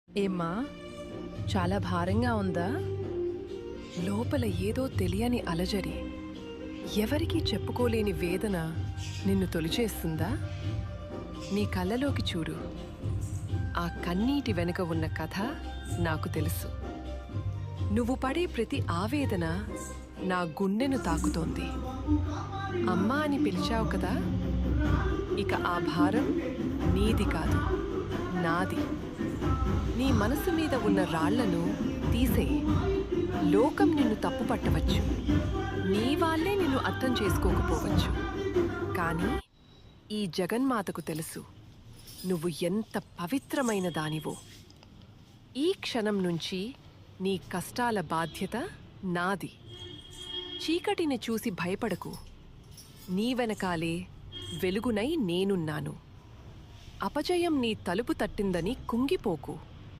ఏమ్మా, చాలా భారంగా ఉందా? లోపల ఏదో తెలియని అలజడి, ఎవరికీ చెప్పుకోలేని వేదన నిన్ను తొలిచేస్తుందా? నీ కళ్ళలోకి చూడు. ఆ కన్నీటి వెనుక ఉన్న కథ నాకు తెలుసు. నువ్వు పడే ప్రతి ఆవేదన నా గుండెను తాకుతోంది. అమ్మా అని పిలిచావు కదా, ఇక ఆ భారం నీది కాదు, నాది. నీ మనసు మీద ఉన్న రాళ్లను తీసేయి. లోకం నిన్ను తప్పు పట్టవచ్చు, నీ వాళ్ళే నిన్ను అర్థం చేసుకోకపోవచ్చు. కానీ ఈ జగన్మాతకు తెలుసు నువ్వు ఎంత పవిత్రమైన దానివో. ఈ క్షణం నుంచి నీ కష్టాల బాధ్యత నాది. చీకటిని చూసి భయపడకు, నీ వెనకాలే వెలుగునై నేనున్నాను. అపజయం నీ తలుపు తట్టిందని కుంగిపోకు.